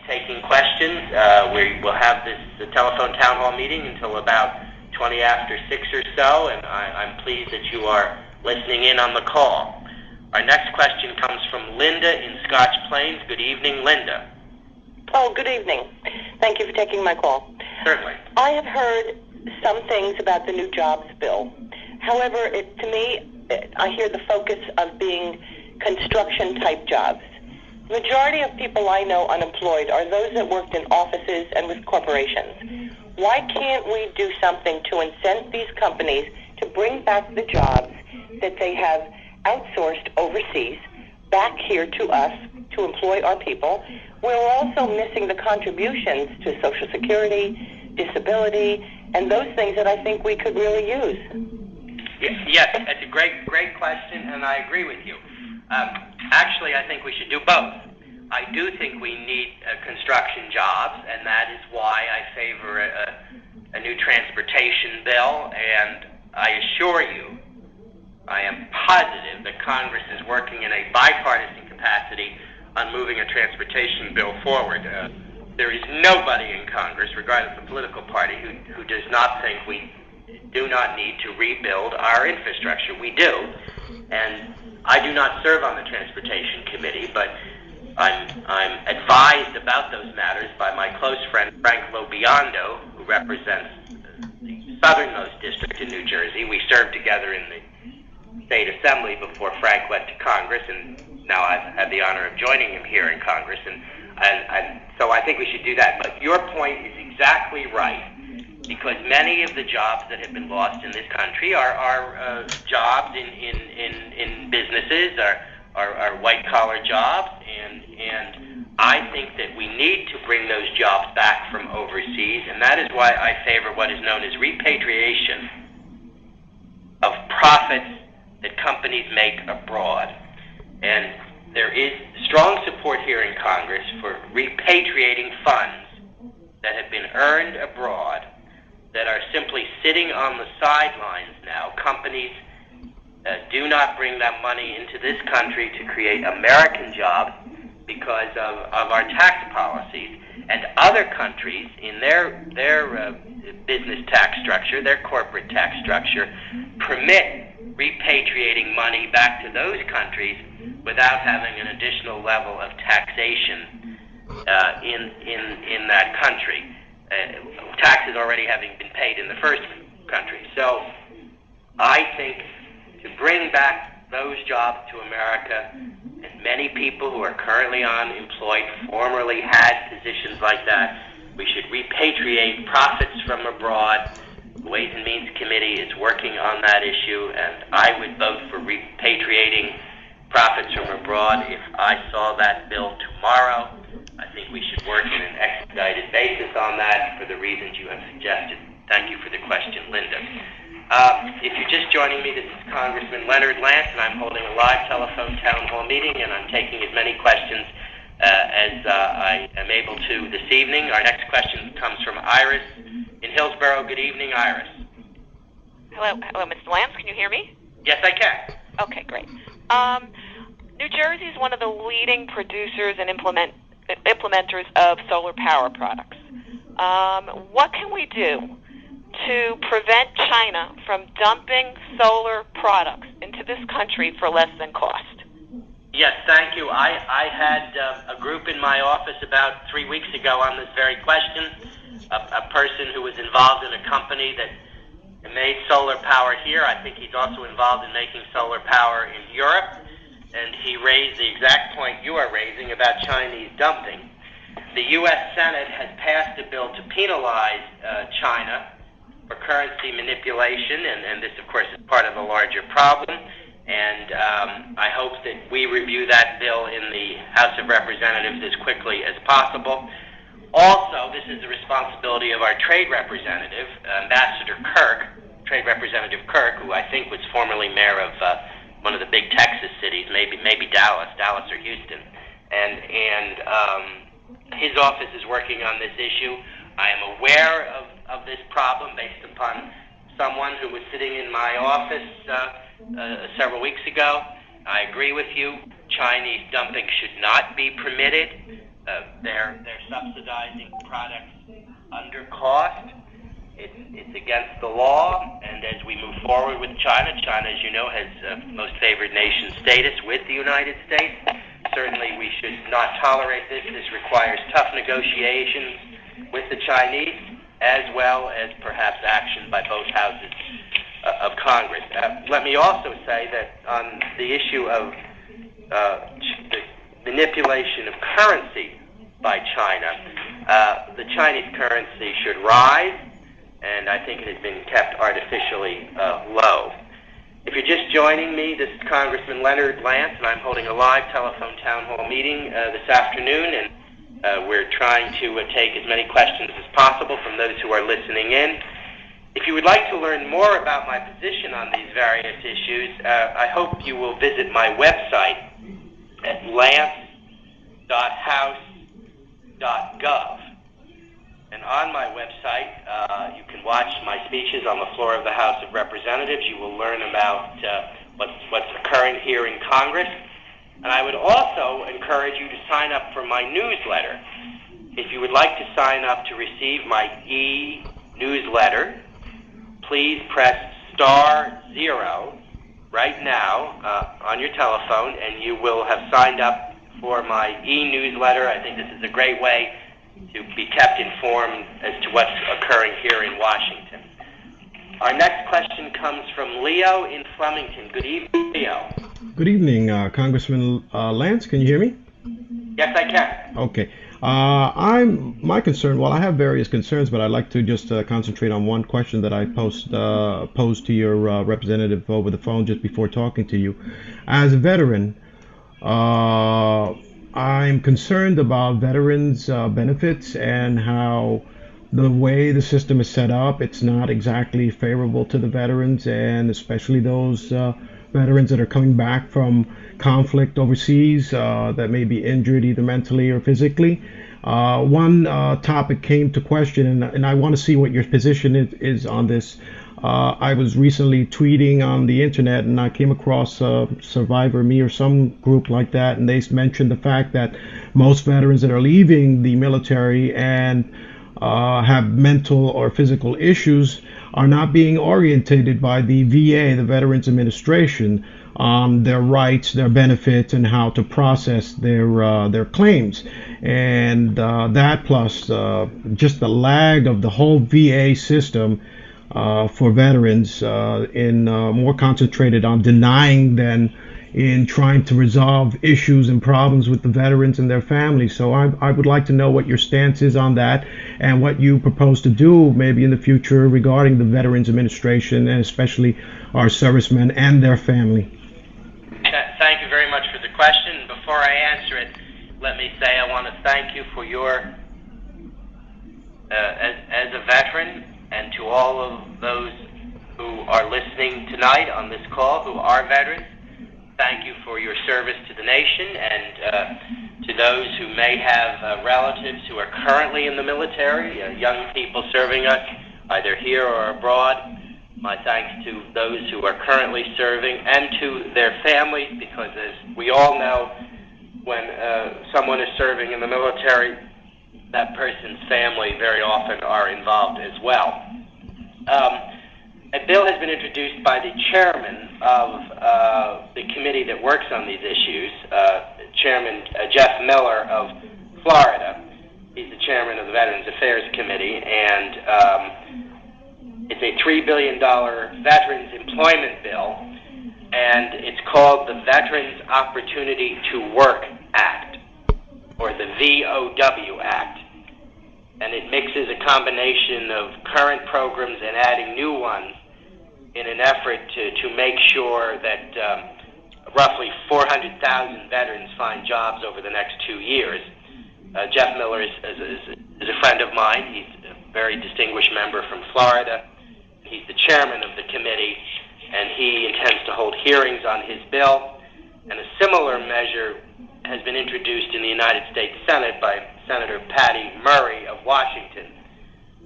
taking questions. We will have this telephone town hall meeting until about 20 after 6 or so, and I'm pleased that you are listening in on the call. Our next question comes from Linda in Scotch Plains. Good evening, Linda. Oh, good evening. Thank you for taking my call. Certainly. I have heard some things about the new jobs bill. However, to me, I hear the focus of being construction-type jobs. The majority of people I know unemployed are those that worked in offices and with corporations. Why can't we do something to incent these companies to bring back the jobs that they have outsourced overseas back here to us to employ our people? We're also missing the contributions to Social Security, disability, and those things that I think we could really use. Yes, that's a great question, and I agree with you. Actually, I think we should do both. I do think we need construction jobs, and that is why I favor a new transportation bill, and I assure you, I am positive that Congress is working in a bipartisan capacity on moving a transportation bill forward. There is nobody in Congress, regardless of political party, who does not think we do not need to rebuild our infrastructure. We do, and I do not serve on the Transportation Committee, but I'm advised about those matters by my close friend Frank Lobiondo, who represents the southernmost district in New Jersey. We served together in the state assembly before Frank went to Congress, and now I've had the honor of joining him here in Congress, and so I think we should do that. But your point is exactly right, because many of the jobs that have been lost in this country are jobs in businesses, are white-collar jobs, and I think that we need to bring those jobs back from overseas, and that is why I favor what is known as repatriation of profits that companies make abroad. And there is strong support here in Congress for repatriating funds that have been earned abroad that are simply sitting on the sidelines now. Companies do not bring that money into this country to create American jobs because of our tax policies. And other countries, in their business tax structure, their corporate tax structure, permit repatriating money back to those countries without having an additional level of taxation in that country. Taxes already having been paid in the first country. So I think to bring back those jobs to America, and many people who are currently unemployed formerly had positions like that, we should repatriate profits from abroad. The Ways and Means Committee is working on that issue, and I would vote for repatriating profits from abroad if I saw that bill tomorrow. I think we should work in an expedited basis on that for the reasons you have suggested. Thank you for the question, Linda. If you're just joining me, this is Congressman Leonard Lance, and I'm holding a live telephone town hall meeting, and I'm taking as many questions as I am able to this evening. Our next question comes from Iris in Hillsborough. Good evening, Iris. Hello, Mr. Lance. Can you hear me? Yes, I can. Okay, great. New Jersey is one of the leading producers and implementers of solar power products. What can we do to prevent China from dumping solar products into this country for less than cost? Yes, thank you. I had a group in my office about 3 weeks ago on this very question. A person who was involved in a company that made solar power here. I think he's also involved in making solar power in Europe. And he raised the exact point you are raising about Chinese dumping. The U.S. Senate has passed a bill to penalize China for currency manipulation, and this, of course, is part of a larger problem. And I hope that we review that bill in the House of Representatives as quickly as possible. Also, this is the responsibility of our trade representative, Ambassador Kirk, Trade Representative Kirk, who I think was formerly mayor of one of the big Texas cities, maybe Dallas or Houston, and his office is working on this issue. I am aware of this problem based upon someone who was sitting in my office several weeks ago. I agree with you. Chinese dumping should not be permitted. they're subsidizing products under cost. It's against the law, and as we move forward with China, as you know, has most favored nation status with the United States. Certainly we should not tolerate this. This requires tough negotiations with the Chinese, as well as perhaps action by both houses of Congress. Let me also say that on the issue of the manipulation of currency by China, the Chinese currency should rise, and I think it has been kept artificially low. If you're just joining me, this is Congressman Leonard Lance, and I'm holding a live telephone town hall meeting this afternoon, and we're trying to take as many questions as possible from those who are listening in. If you would like to learn more about my position on these various issues, I hope you will visit my website at lance.house.gov. And on my website, you can watch my speeches on the floor of the House of Representatives. You will learn about what's occurring here in Congress. And I would also encourage you to sign up for my newsletter. If you would like to sign up to receive my e-newsletter, please press *0 right now on your telephone, and you will have signed up for my e-newsletter. I think this is a great way to be kept informed as to what's occurring here in Washington. Our next question comes from Leo in Flemington. Good evening, Leo. Good evening, Congressman Lance. Can you hear me? Yes, I can. Okay. My concern, well, I have various concerns, but I'd like to just concentrate on one question that I posed to your representative over the phone just before talking to you. As a veteran, I'm concerned about veterans' benefits and how the way the system is set up, it's not exactly favorable to the veterans, and especially those veterans that are coming back from conflict overseas that may be injured either mentally or physically. One topic came to question, and I want to see what your position is on this. I was recently tweeting on the internet, and I came across Survivor Me or some group like that, and they mentioned the fact that most veterans that are leaving the military and have mental or physical issues are not being orientated by the VA, the Veterans Administration, on their rights, their benefits, and how to process their claims. And that plus just the lag of the whole VA system for veterans more concentrated on denying than in trying to resolve issues and problems with the veterans and their families. So I would like to know what your stance is on that and what you propose to do maybe in the future regarding the Veterans Administration and especially our servicemen and their family. Thank you very much for the question. Before I answer it, let me say I want to thank you for your, as a veteran, and to all of those who are listening tonight on this call who are veterans. Thank you for your service to the nation, and to those who may have relatives who are currently in the military, young people serving us either here or abroad. My thanks to those who are currently serving and to their families, because as we all know, when someone is serving in the military, that person's family very often are involved as well. A bill has been introduced by the chairman of the committee that works on these issues, Chairman Jeff Miller of Florida. He's the chairman of the Veterans Affairs Committee, and it's a $3 billion Veterans Employment Bill, and it's called the Veterans Opportunity to Work Act, or the VOW Act. And it mixes a combination of current programs and adding new ones in an effort to make sure that roughly 400,000 veterans find jobs over the next 2 years. Jeff Miller is a friend of mine. He's a very distinguished member from Florida. He's the chairman of the committee, and he intends to hold hearings on his bill. And a similar measure has been introduced in the United States Senate by Senator Patty Murray of Washington,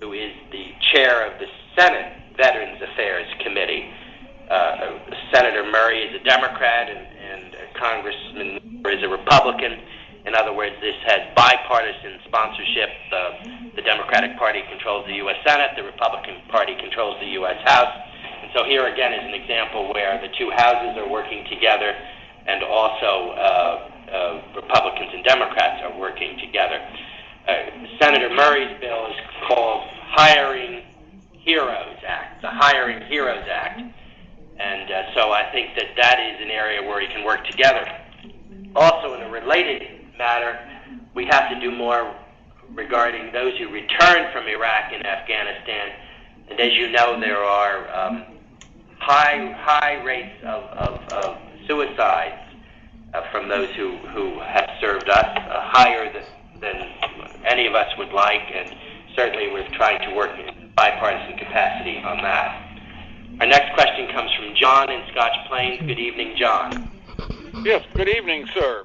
who is the chair of the Senate Veterans Affairs Committee. Senator Murray is a Democrat, and Congressman Murray is a Republican. In other words, this has bipartisan sponsorship. The Democratic Party controls the U.S. Senate. The Republican Party controls the U.S. House. And so here again is an example where the two houses are working together, and also Republicans and Democrats are working together. Senator Murray's bill is called Hiring Heroes Act, the Hiring Heroes Act. And so I think that that is an area where we can work together. Also, in a related matter, we have to do more regarding those who return from Iraq and Afghanistan. And as you know, there are high rates of suicides from those who have served us, higher than any of us would like, and certainly we're trying to work in bipartisan capacity on that. Our next question comes from John in Scotch Plains. Good evening, John. Yes, good evening, sir.